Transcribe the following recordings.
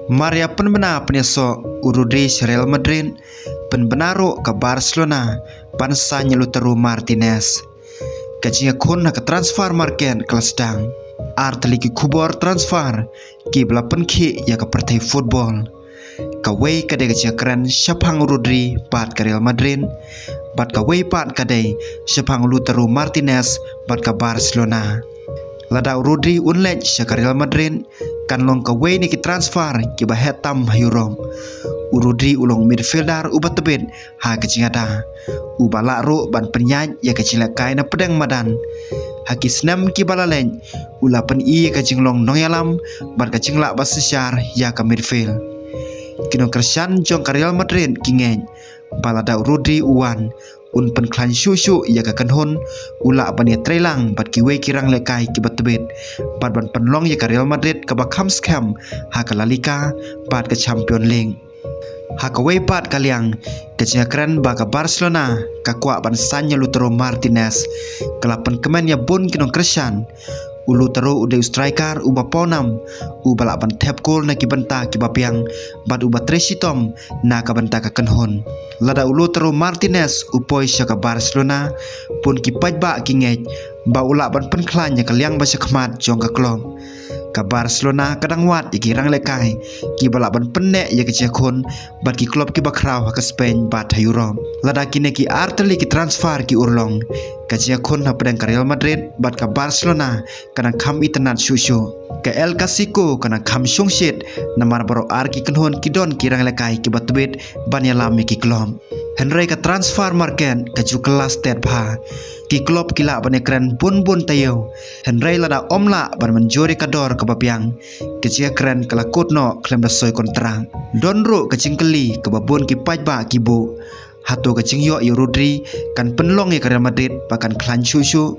Maria penbena penyeso Urudi Real Madrid penbenaro ke Barcelona pansa nyelutaru Martinez kajinya kun ke transfer market kelas sedang arteliki kubor transfer ki belapen ki ya ke partai football kawai kadai kajinya keren syapang Urudi pat ke Real Madrid bat kawai pat kadai syapang lutaru Martinez bat ke Barcelona lada Urudi unlej ke Real Madrid kan long kawai ni ki transfer ki bahetam hayurom Urudi ulong midfielder ubat tebet ha kecingada ubala ro ban penyaj ya kecilakai na pedang madan haki senam ki balaleng ula pen i kecing-long nonyalam ban kecingla basyar ya ka midfield kino Christian jong ka Real Madrid kingen balada Urudi uwan un pen klan syusyu ya ka kanhon ula ban ya trelang bat ki we kirang lekai ki batbet bat ban penlong ya ka Real Madrid ka bakam scam ha ka La Liga bat ka Champion League ha ka we pat kaliang kecing keren ba ka Barcelona ka kwa ban sanya Lautaro Martinez kelapan kemen ya bun kino Christian ulu taro udah striker uba ponam uba laban tap goal na kibenta kibapiang bad uba tresitom na kabenta ka kanhon lada ulu taro Martinez upoi sya ka Barcelona pun kipaj ba kingej ba ula ban penklan ya kaliang ba sya khmat jong ka klom ka Barcelona kadang wat ya kirang lekai ki balaban penek ya kecekon bad ki klub ki bakrau ha ka Spain bat ha Europe lada kine ki arteli ki transfer ki urlong kecekon ha pedang ka Real Madrid bat ka Barcelona kana kham itanat syusyu ka El Clasico kana kham syungsit namar baro ar ki kanhon ki don kirang lekai ki batbet ban ya lam ki klom Henry ka transfer market ka ju kelas tet pha ki klub kila ban ekran bun tayo Henry lada omla ban menjori kador ke bapiang kecil keren kala kutno klem da soy kontrang donro kecing keli ke babun ki pajba kibu hato kecing yo Urudi kan penlong ya Real Madrid bahkan klan syusyu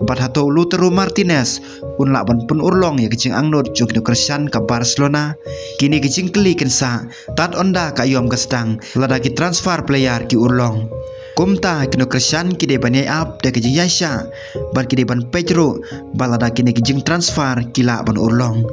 bat hato Lautaro Martinez un la ban pun urlong ya kecing angnot jok no Christian ka Barcelona kini kecing keli kensa tat onda ka yom ka sedang lada ki transfer player ki urlong kumta kino Christian kide ban up de kejing Yasha ban kide ban Pedro balada kini kejing transfer kila ban urlong